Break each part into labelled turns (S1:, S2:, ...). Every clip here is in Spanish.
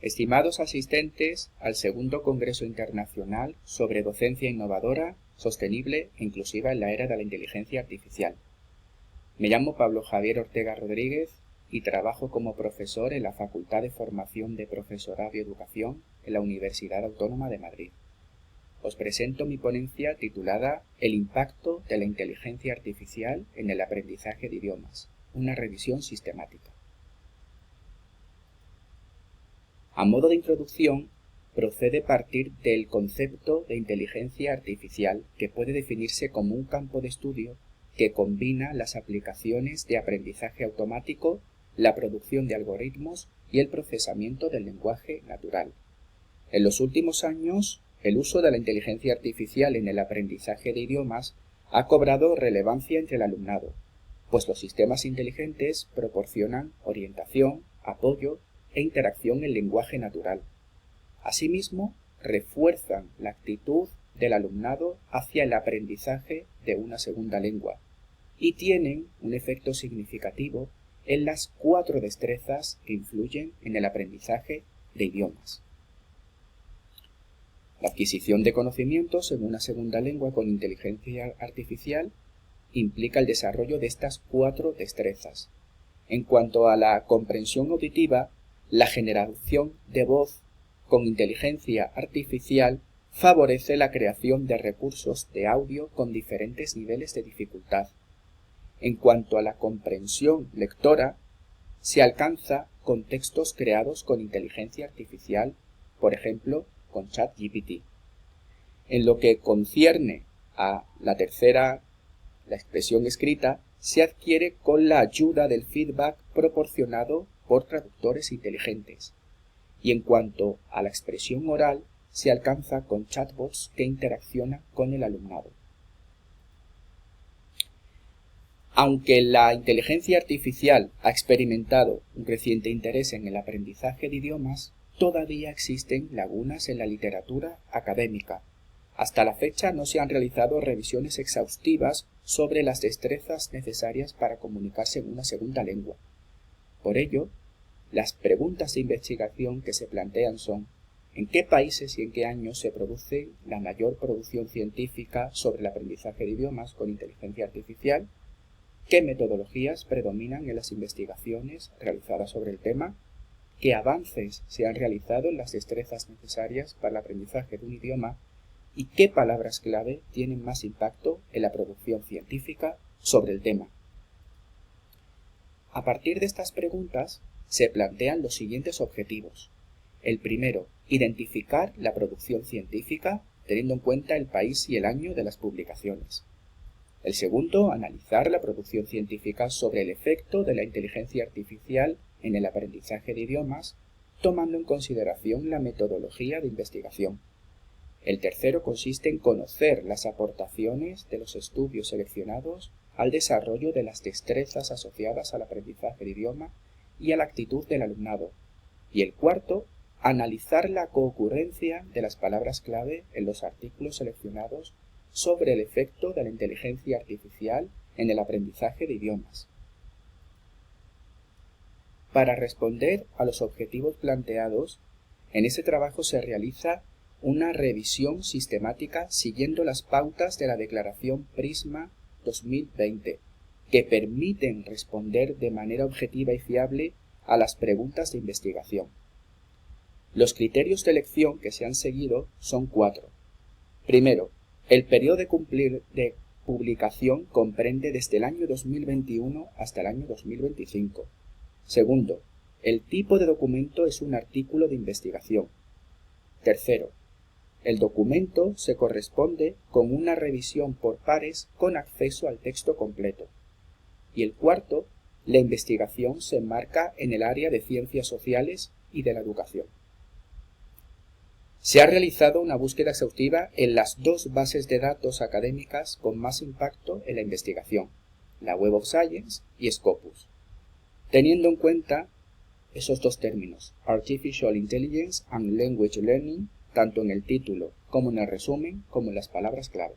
S1: Estimados asistentes al segundo Congreso Internacional sobre Docencia Innovadora, Sostenible e Inclusiva en la Era de la Inteligencia Artificial. Me llamo Pablo Javier Ortega Rodríguez y trabajo como profesor en la Facultad de Formación de Profesorado y Educación en la Universidad Autónoma de Madrid. Os presento mi ponencia titulada El impacto de la inteligencia artificial en el aprendizaje de idiomas, una revisión sistemática. A modo de introducción, procede partir del concepto de inteligencia artificial que puede definirse como un campo de estudio que combina las aplicaciones de aprendizaje automático, la producción de algoritmos y el procesamiento del lenguaje natural. En los últimos años, el uso de la inteligencia artificial en el aprendizaje de idiomas ha cobrado relevancia entre el alumnado, pues los sistemas inteligentes proporcionan orientación, apoyo e interacción en lenguaje natural. Asimismo, refuerzan la actitud del alumnado hacia el aprendizaje de una segunda lengua y tienen un efecto significativo en las 4 destrezas que influyen en el aprendizaje de idiomas. La adquisición de conocimientos en una segunda lengua con inteligencia artificial implica el desarrollo de estas 4 destrezas. En cuanto a la comprensión auditiva, la generación de voz con inteligencia artificial favorece la creación de recursos de audio con diferentes niveles de dificultad. En cuanto a la comprensión lectora, se alcanza con textos creados con inteligencia artificial, por ejemplo, con ChatGPT. En lo que concierne a la tercera, la expresión escrita, se adquiere con la ayuda del feedback proporcionado por traductores inteligentes. Y en cuanto a la expresión oral, se alcanza con chatbots que interaccionan con el alumnado. Aunque la inteligencia artificial ha experimentado un creciente interés en el aprendizaje de idiomas, todavía existen lagunas en la literatura académica. Hasta la fecha no se han realizado revisiones exhaustivas sobre las destrezas necesarias para comunicarse en una segunda lengua. Por ello, las preguntas de investigación que se plantean son: ¿en qué países y en qué años se produce la mayor producción científica sobre el aprendizaje de idiomas con inteligencia artificial? ¿Qué metodologías predominan en las investigaciones realizadas sobre el tema? ¿Qué avances se han realizado en las destrezas necesarias para el aprendizaje de un idioma? ¿Y qué palabras clave tienen más impacto en la producción científica sobre el tema? A partir de estas preguntas, se plantean los siguientes objetivos. El primero, identificar la producción científica teniendo en cuenta el país y el año de las publicaciones. El segundo, analizar la producción científica sobre el efecto de la inteligencia artificial en el aprendizaje de idiomas, tomando en consideración la metodología de investigación. El tercero consiste en conocer las aportaciones de los estudios seleccionados al desarrollo de las destrezas asociadas al aprendizaje de idioma y a la actitud del alumnado. Y el cuarto, analizar la coocurrencia de las palabras clave en los artículos seleccionados sobre el efecto de la inteligencia artificial en el aprendizaje de idiomas. Para responder a los objetivos planteados, en este trabajo se realiza una revisión sistemática siguiendo las pautas de la Declaración Prisma 2020, que permiten responder de manera objetiva y fiable a las preguntas de investigación. Los criterios de elección que se han seguido son 4. Primero, el periodo de publicación comprende desde el año 2021 hasta el año 2025. Segundo, el tipo de documento es un artículo de investigación. Tercero, el documento se corresponde con una revisión por pares con acceso al texto completo. Y el cuarto, la investigación se enmarca en el área de ciencias sociales y de la educación. Se ha realizado una búsqueda exhaustiva en las 2 bases de datos académicas con más impacto en la investigación, la Web of Science y Scopus, teniendo en cuenta esos 2 términos, Artificial Intelligence and Language Learning, tanto en el título como en el resumen como en las palabras clave.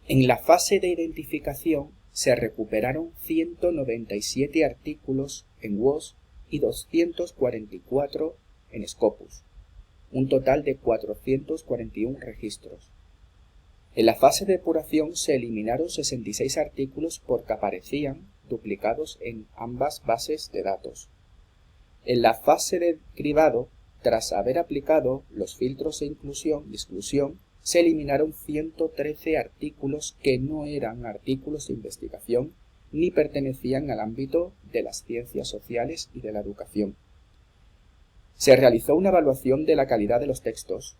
S1: En la fase de identificación se recuperaron 197 artículos en WOS y 244 en Scopus, un total de 441 registros. En la fase de depuración se eliminaron 66 artículos porque aparecían duplicados en ambas bases de datos. En la fase de cribado, tras haber aplicado los filtros de inclusión y exclusión, se eliminaron 113 artículos que no eran artículos de investigación ni pertenecían al ámbito de las ciencias sociales y de la educación. Se realizó una evaluación de la calidad de los textos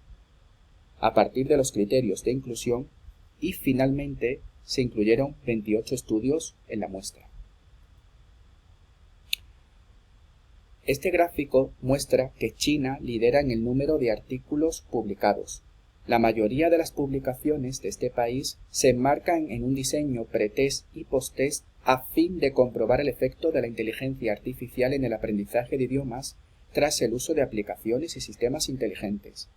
S1: a partir de los criterios de inclusión y finalmente se incluyeron 28 estudios en la muestra. Este gráfico muestra que China lidera en el número de artículos publicados. La mayoría de las publicaciones de este país se enmarcan en un diseño pretest y posttest a fin de comprobar el efecto de la inteligencia artificial en el aprendizaje de idiomas tras el uso de aplicaciones y sistemas inteligentes.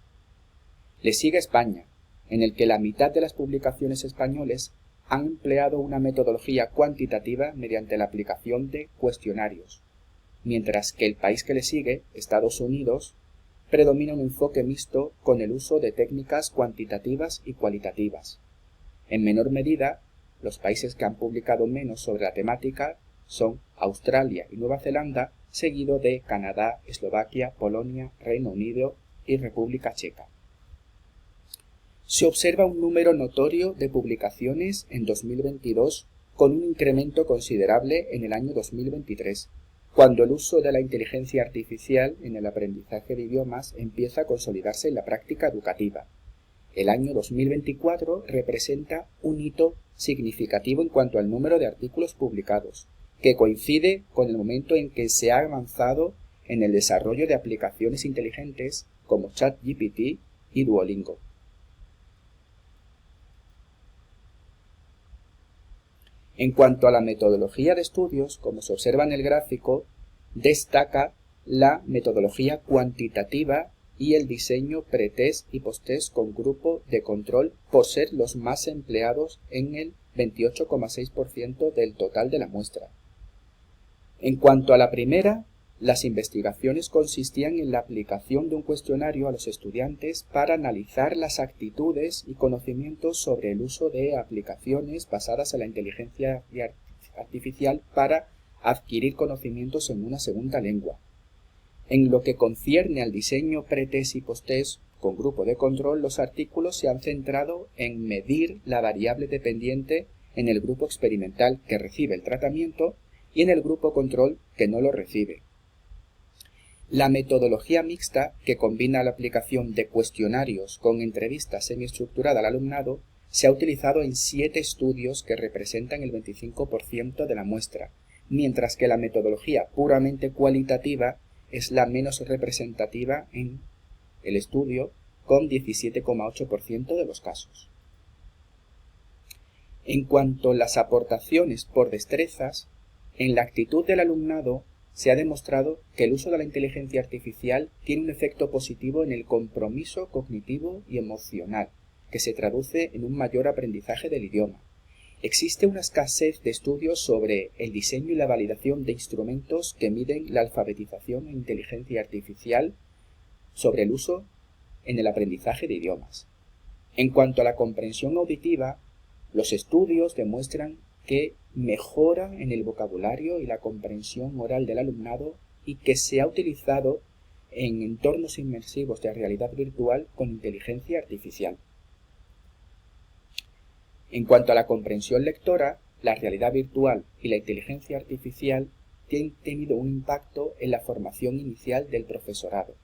S1: Le sigue España, en el que la mitad de las publicaciones españoles han empleado una metodología cuantitativa mediante la aplicación de cuestionarios, mientras que el país que le sigue, Estados Unidos, predomina un enfoque mixto con el uso de técnicas cuantitativas y cualitativas. En menor medida, los países que han publicado menos sobre la temática son Australia y Nueva Zelanda, seguido de Canadá, Eslovaquia, Polonia, Reino Unido y República Checa. Se observa un número notorio de publicaciones en 2022 con un incremento considerable en el año 2023, cuando el uso de la inteligencia artificial en el aprendizaje de idiomas empieza a consolidarse en la práctica educativa. El año 2024 representa un hito significativo en cuanto al número de artículos publicados, que coincide con el momento en que se ha avanzado en el desarrollo de aplicaciones inteligentes como ChatGPT y Duolingo. En cuanto a la metodología de estudios, como se observa en el gráfico, destaca la metodología cuantitativa y el diseño pretest y posttest con grupo de control por ser los más empleados en el 28,6% del total de la muestra. En cuanto a la primera, las investigaciones consistían en la aplicación de un cuestionario a los estudiantes para analizar las actitudes y conocimientos sobre el uso de aplicaciones basadas en la inteligencia artificial para adquirir conocimientos en una segunda lengua. En lo que concierne al diseño pretest y posttest con grupo de control, los artículos se han centrado en medir la variable dependiente en el grupo experimental que recibe el tratamiento y en el grupo control que no lo recibe. La metodología mixta, que combina la aplicación de cuestionarios con entrevistas semiestructurada al alumnado, se ha utilizado en 7 estudios que representan el 25% de la muestra, mientras que la metodología puramente cualitativa es la menos representativa en el estudio, con 17,8% de los casos. En cuanto a las aportaciones por destrezas, en la actitud del alumnado se ha demostrado que el uso de la inteligencia artificial tiene un efecto positivo en el compromiso cognitivo y emocional, que se traduce en un mayor aprendizaje del idioma. Existe una escasez de estudios sobre el diseño y la validación de instrumentos que miden la alfabetización e inteligencia artificial sobre el uso en el aprendizaje de idiomas. En cuanto a la comprensión auditiva, los estudios demuestran que mejora en el vocabulario y la comprensión oral del alumnado y que se ha utilizado en entornos inmersivos de realidad virtual con inteligencia artificial. En cuanto a la comprensión lectora, la realidad virtual y la inteligencia artificial tienen tenido un impacto en la formación inicial del profesorado.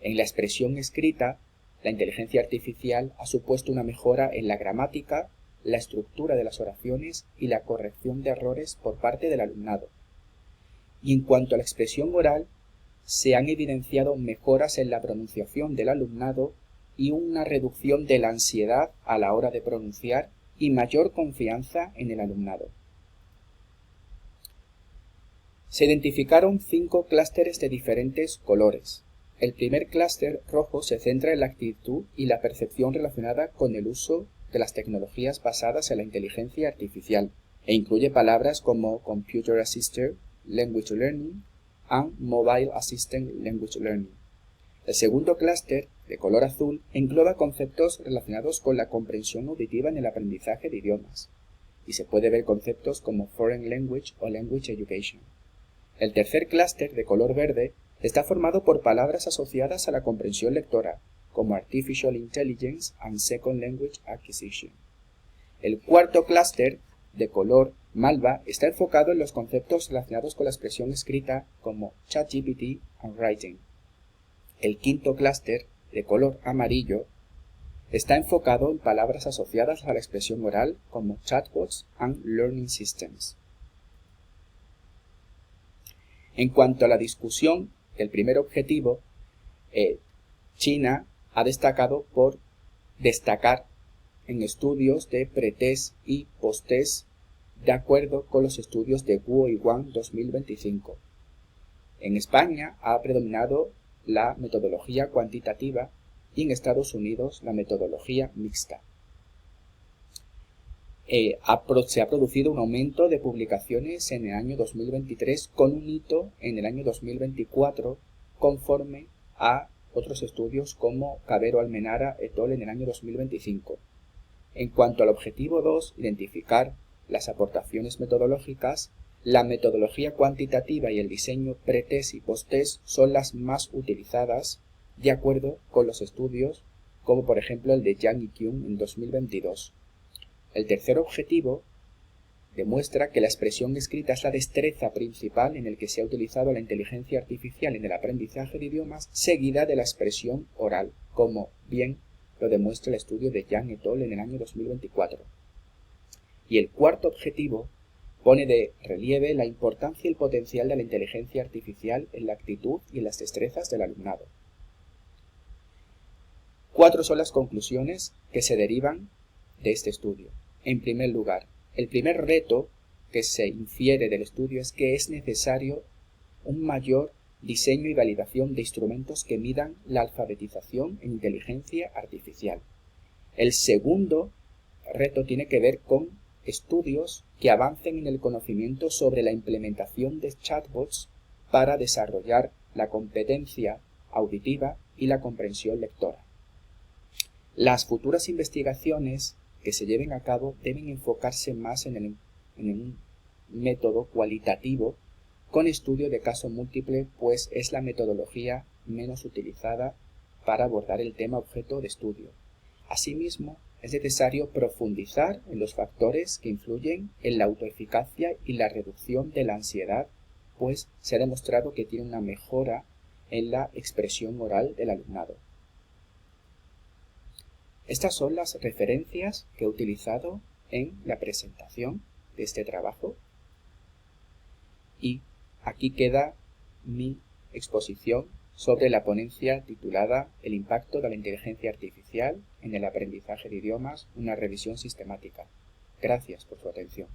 S1: En la expresión escrita, la inteligencia artificial ha supuesto una mejora en la gramática, la estructura de las oraciones y la corrección de errores por parte del alumnado. Y en cuanto a la expresión oral, se han evidenciado mejoras en la pronunciación del alumnado y una reducción de la ansiedad a la hora de pronunciar y mayor confianza en el alumnado. Se identificaron 5 clústeres de diferentes colores. El primer clúster rojo se centra en la actitud y la percepción relacionada con el uso de las tecnologías basadas en la inteligencia artificial e incluye palabras como Computer Assisted, Language Learning, and Mobile Assisted Language Learning. El segundo clúster, de color azul, engloba conceptos relacionados con la comprensión auditiva en el aprendizaje de idiomas, y se puede ver conceptos como Foreign Language o Language Education. El tercer clúster, de color verde, está formado por palabras asociadas a la comprensión lectora, como Artificial Intelligence and Second Language Acquisition. El cuarto clúster, de color malva, está enfocado en los conceptos relacionados con la expresión escrita, como ChatGPT and Writing. El quinto clúster, de color amarillo, está enfocado en palabras asociadas a la expresión oral, como chatbots and learning systems. En cuanto a la discusión del primer objetivo, China ha destacado por destacar en estudios de pretest y posttest de acuerdo con los estudios de Guo y Wang 2025. En España ha predominado la metodología cuantitativa y en Estados Unidos la metodología mixta. Se ha producido un aumento de publicaciones en el año 2023 con un hito en el año 2024 conforme a otros estudios como Cabero Almenara et al. En el año 2025. En cuanto al objetivo 2, identificar las aportaciones metodológicas, la metodología cuantitativa y el diseño pretest y posttest son las más utilizadas de acuerdo con los estudios como por ejemplo el de Yang y Kyung en 2022. El tercer objetivo demuestra que la expresión escrita es la destreza principal en el que se ha utilizado la inteligencia artificial en el aprendizaje de idiomas, seguida de la expresión oral, como bien lo demuestra el estudio de Yang et al. En el año 2024. Y el cuarto objetivo pone de relieve la importancia y el potencial de la inteligencia artificial en la actitud y en las destrezas del alumnado. 4 son las conclusiones que se derivan de este estudio. En primer lugar, el primer reto que se infiere del estudio es que es necesario un mayor diseño y validación de instrumentos que midan la alfabetización en inteligencia artificial. El segundo reto tiene que ver con estudios que avancen en el conocimiento sobre la implementación de chatbots para desarrollar la competencia auditiva y la comprensión lectora. Las futuras investigaciones que se lleven a cabo deben enfocarse más en un método cualitativo con estudio de caso múltiple, pues es la metodología menos utilizada para abordar el tema objeto de estudio. Asimismo, es necesario profundizar en los factores que influyen en la autoeficacia y la reducción de la ansiedad, pues se ha demostrado que tiene una mejora en la expresión oral del alumnado. Estas son las referencias que he utilizado en la presentación de este trabajo y aquí queda mi exposición sobre la ponencia titulada El impacto de la inteligencia artificial en el aprendizaje de idiomas, una revisión sistemática. Gracias por su atención.